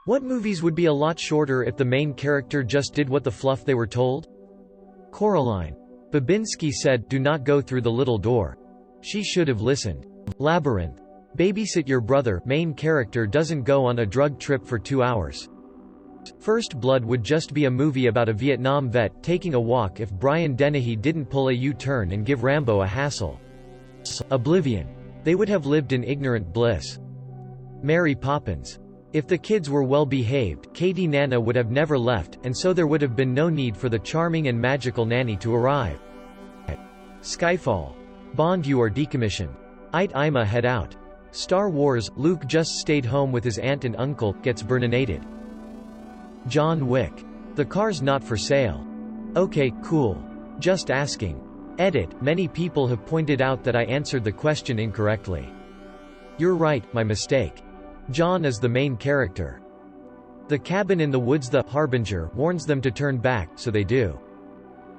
What movies would be a lot shorter if the main character just did what the fluff they were told? Coraline. Babinski said, "Do not go through the little door." She should have listened. Labyrinth. Babysit your brother. Main character doesn't go on a drug trip for 2 hours. First Blood would just be a movie about a Vietnam vet taking a walk if Brian Dennehy didn't pull a U-turn and give Rambo a hassle. Oblivion. They would have lived in ignorant bliss. Mary Poppins. If the kids were well behaved, Katie Nana would have never left, and so there would have been no need for the charming and magical nanny to arrive. Skyfall. Bond, you are decommissioned. I'ma head out. Star Wars. Luke just stayed home with his aunt and uncle, gets burninated. John Wick. The car's not for sale. Okay, cool. Just asking. Edit. Many people have pointed out that I answered the question incorrectly. You're right, my mistake. John is the main character. The cabin in the woods. The harbinger warns them to turn back, so they do.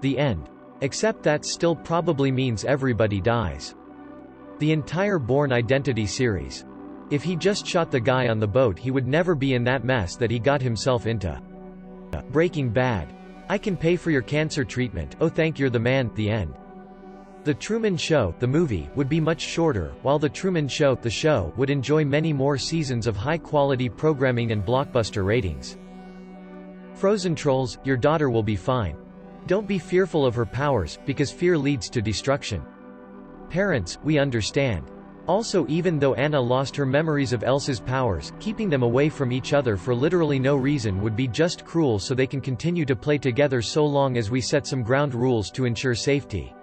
The end. Except that still probably means everybody dies. The entire Bourne Identity series. If he just shot the guy on the boat, he would never be in that mess that he got himself into. Breaking Bad. I can pay for your cancer treatment, oh thank you're the man. The end. The Truman Show, the movie, would be much shorter, while The Truman Show, the show, would enjoy many more seasons of high-quality programming and blockbuster ratings. Frozen Trolls. Your daughter will be fine. Don't be fearful of her powers, because fear leads to destruction. Parents, we understand. Also, even though Anna lost her memories of Elsa's powers, keeping them away from each other for literally no reason would be just cruel, so they can continue to play together so long as we set some ground rules to ensure safety.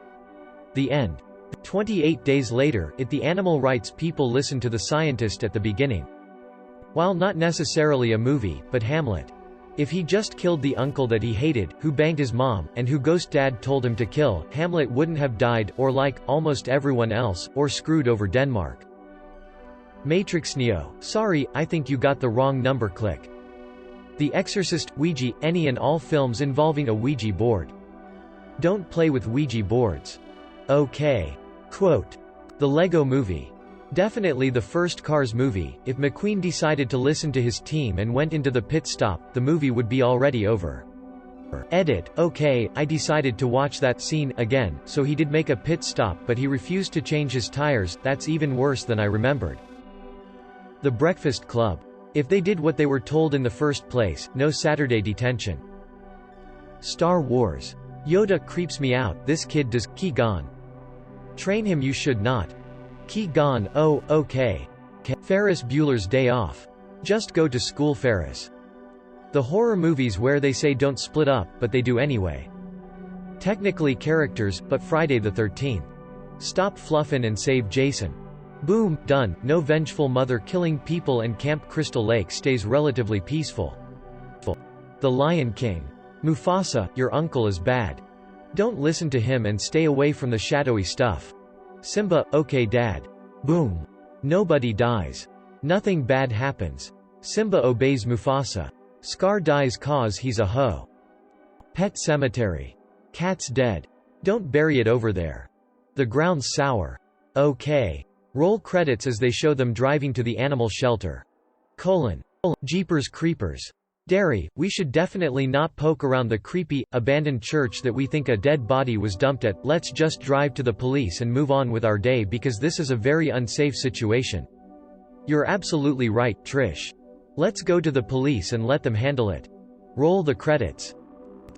The end. 28 days later, the animal rights people listen to the scientist at the beginning. While not necessarily a movie, but Hamlet. If he just killed the uncle that he hated, who banged his mom, and who Ghost Dad told him to kill, Hamlet wouldn't have died, or like almost everyone else, or screwed over Denmark. Matrix Neo. Sorry, I think you got the wrong number. Click. The Exorcist. Ouija. Any and all films involving a Ouija board. Don't play with Ouija boards. Okay. Quote. The Lego Movie. Definitely the first Cars movie. If McQueen decided to listen to his team and went into the pit stop, the movie would be already over. Edit. Okay, I decided to watch that scene again, so he did make a pit stop, but he refused to change his tires. That's even worse than I remembered. The Breakfast Club. If they did what they were told in the first place, no Saturday detention. Star Wars. Yoda creeps me out. This kid does. Key gone. Train him. You should not. Key gone. Oh, okay. Ferris Bueller's Day Off. Just go to school, Ferris. The horror movies where they say don't split up, but they do anyway. Technically characters, but Friday the 13th. Stop fluffin' and save Jason. Boom, done. No vengeful mother killing people, and Camp Crystal Lake stays relatively peaceful. The Lion King. Mufasa, your uncle is bad. Don't listen to him and stay away from the shadowy stuff. Simba, okay dad. Boom. Nobody dies. Nothing bad happens. Simba obeys Mufasa. Scar dies cause he's a hoe. Pet Cemetery. Cat's dead. Don't bury it over there. The ground's sour. Okay. Roll credits as they show them driving to the animal shelter. Jeepers Creepers. Derry, we should definitely not poke around the creepy, abandoned church that we think a dead body was dumped at. Let's just drive to the police and move on with our day, because this is a very unsafe situation. You're absolutely right, Trish. Let's go to the police and let them handle it. Roll the credits.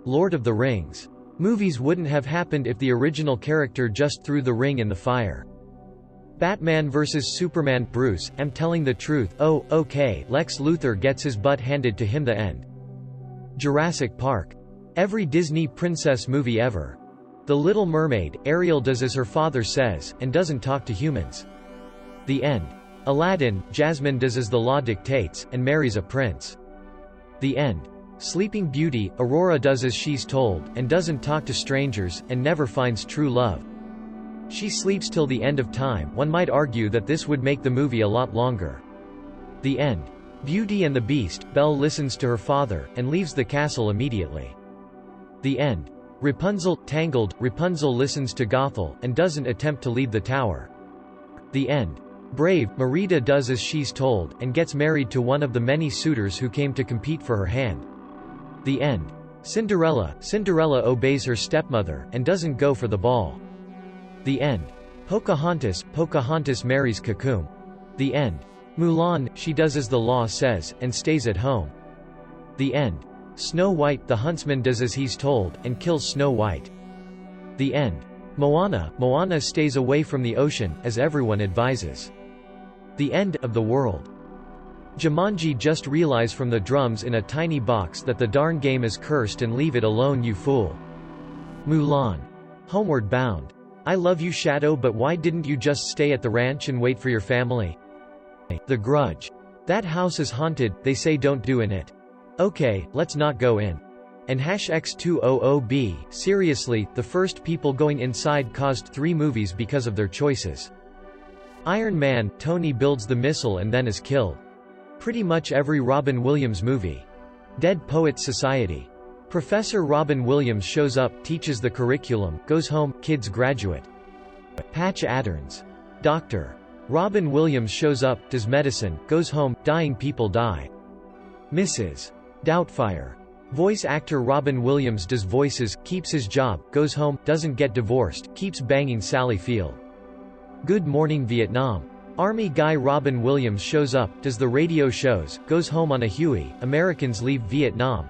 Lord of the Rings. Movies wouldn't have happened if the original character just threw the ring in the fire. Batman vs Superman. Bruce, I'm telling the truth. Oh, okay. Lex Luthor gets his butt handed to him. The end. Jurassic Park. Every Disney princess movie ever. The Little Mermaid. Ariel does as her father says, and doesn't talk to humans. The end. Aladdin. Jasmine does as the law dictates, and marries a prince. The end. Sleeping Beauty. Aurora does as she's told, and doesn't talk to strangers, and never finds true love. She sleeps till the end of time. One might argue that this would make the movie a lot longer. The end. Beauty and the Beast. Belle listens to her father, and leaves the castle immediately. The end. Rapunzel. Tangled. Rapunzel listens to Gothel, and doesn't attempt to leave the tower. The end. Brave, Merida does as she's told, and gets married to one of the many suitors who came to compete for her hand. The end. Cinderella obeys her stepmother, and doesn't go for the ball. The end. Pocahontas marries Cocoon. The end. Mulan, she does as the law says, and stays at home. The end. Snow White, the huntsman does as he's told, and kills Snow White. The end. Moana stays away from the ocean, as everyone advises. The end of the world. Jumanji, just realize from the drums in a tiny box that the darn game is cursed and leave it alone, you fool. Mulan. Homeward Bound. I love you, Shadow, but why didn't you just stay at the ranch and wait for your family? The Grudge. That house is haunted, they say don't do in it. Okay, let's not go in. And #X200B, seriously, the first people going inside caused 3 movies because of their choices. Iron Man, Tony builds the missile and then is killed. Pretty much every Robin Williams movie. Dead Poets Society. Professor Robin Williams shows up, teaches the curriculum, goes home, kids graduate. Patch Adderns. Dr. Robin Williams shows up, does medicine, goes home, dying people die. Mrs. Doubtfire. Voice actor Robin Williams does voices, keeps his job, goes home, doesn't get divorced, keeps banging Sally Field. Good Morning Vietnam. Army guy Robin Williams shows up, does the radio shows, goes home on a Huey, Americans leave Vietnam.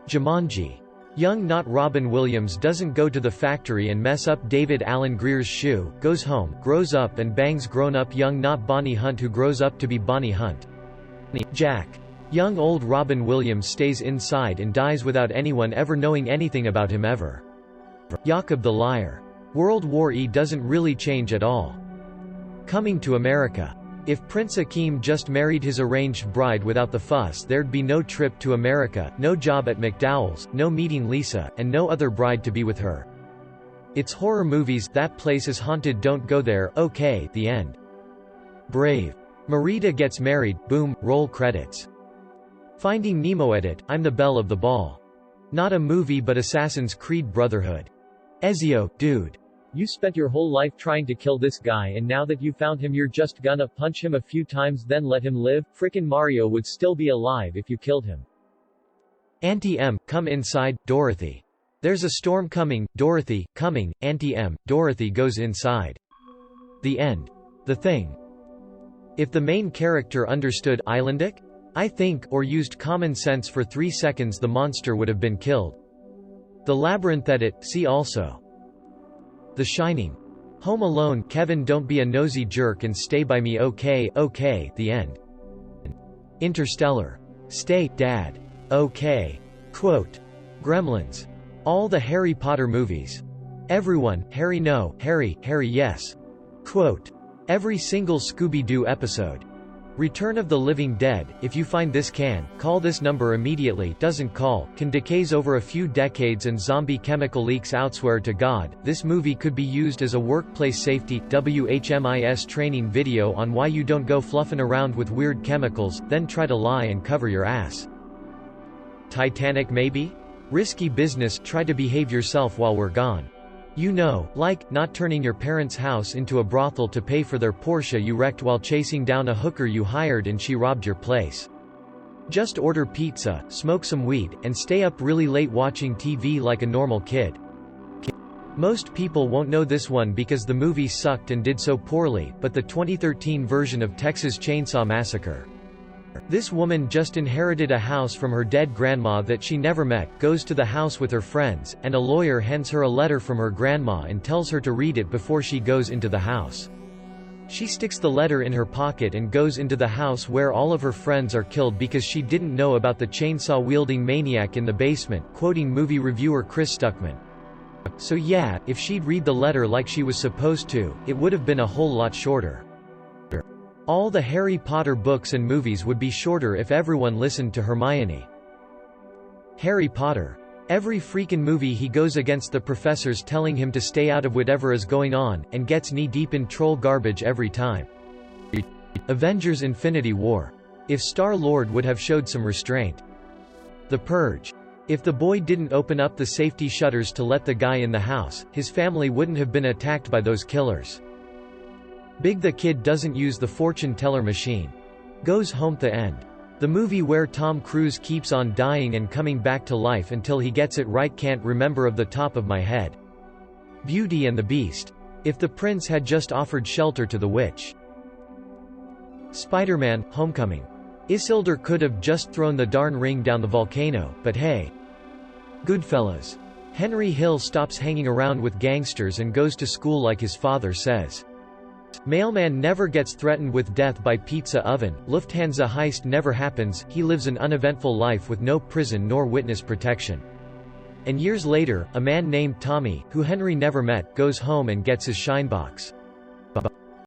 Jumanji. Young not Robin Williams doesn't go to the factory and mess up David Alan Greer's shoe, goes home, grows up and bangs grown-up young not Bonnie Hunt who grows up to be Bonnie Hunt. Jack. Young old Robin Williams stays inside and dies without anyone ever knowing anything about him ever. Jacob the Liar. World War E doesn't really change at all. Coming to America. If Prince Akeem just married his arranged bride without the fuss, there'd be no trip to America, no job at McDowell's, no meeting Lisa, and no other bride to be with her. It's horror movies, that place is haunted, don't go there, okay, the end. Brave. Merida gets married, boom, roll credits. Finding Nemo edit, I'm the belle of the ball. Not a movie but Assassin's Creed Brotherhood. Ezio, dude. You spent your whole life trying to kill this guy and now that you found him you're just gonna punch him a few times then let him live? Frickin' Mario would still be alive if you killed him. Auntie M, come inside, Dorothy. There's a storm coming, Dorothy, coming, Auntie M, Dorothy goes inside. The end. The Thing. If the main character understood Islandic, I think, or used common sense for 3 seconds the monster would have been killed. The Labyrinth edit, see also. The Shining. Home Alone, Kevin don't be a nosy jerk and stay by me, okay, okay, the end. Interstellar. Stay, Dad. Okay. Quote. Gremlins. All the Harry Potter movies. Everyone, Harry no, Harry yes. Quote. Every single Scooby-Doo episode. Return of the Living Dead, if you find this call this number immediately, doesn't call, can decays over a few decades and zombie chemical leaks out, swear to God, this movie could be used as a workplace safety, WHMIS training video on why you don't go fluffing around with weird chemicals, then try to lie and cover your ass. Titanic maybe? Risky business, try to behave yourself while we're gone. You know, like, not turning your parents' house into a brothel to pay for their Porsche you wrecked while chasing down a hooker you hired and she robbed your place. Just order pizza, smoke some weed, and stay up really late watching TV like a normal kid. Most people won't know this one because the movie sucked and did so poorly, but the 2013 version of Texas Chainsaw Massacre. This woman just inherited a house from her dead grandma that she never met, goes to the house with her friends, and a lawyer hands her a letter from her grandma and tells her to read it before she goes into the house. She sticks the letter in her pocket and goes into the house where all of her friends are killed because she didn't know about the chainsaw-wielding maniac in the basement, quoting movie reviewer Chris Stuckman. So yeah, if she'd read the letter like she was supposed to, it would have been a whole lot shorter. All the Harry Potter books and movies would be shorter if everyone listened to Hermione. Harry Potter. Every freaking movie he goes against the professors telling him to stay out of whatever is going on, and gets knee-deep in troll garbage every time. Avengers Infinity War. If Star-Lord would have showed some restraint. The Purge. If the boy didn't open up the safety shutters to let the guy in the house, his family wouldn't have been attacked by those killers. Big the Kid doesn't use the fortune teller machine. Goes home. The end. The movie where Tom Cruise keeps on dying and coming back to life until he gets it right. Can't remember of the top of my head. Beauty and the Beast. If the prince had just offered shelter to the witch. Spider-Man: Homecoming. Isildur could have just thrown the darn ring down the volcano, but hey. Goodfellas. Henry Hill stops hanging around with gangsters and goes to school like his father says. Mailman never gets threatened with death by pizza oven. Lufthansa heist never happens. He lives an uneventful life with no prison nor witness protection. And years later, a man named Tommy, who Henry never met, goes home and gets his shine box.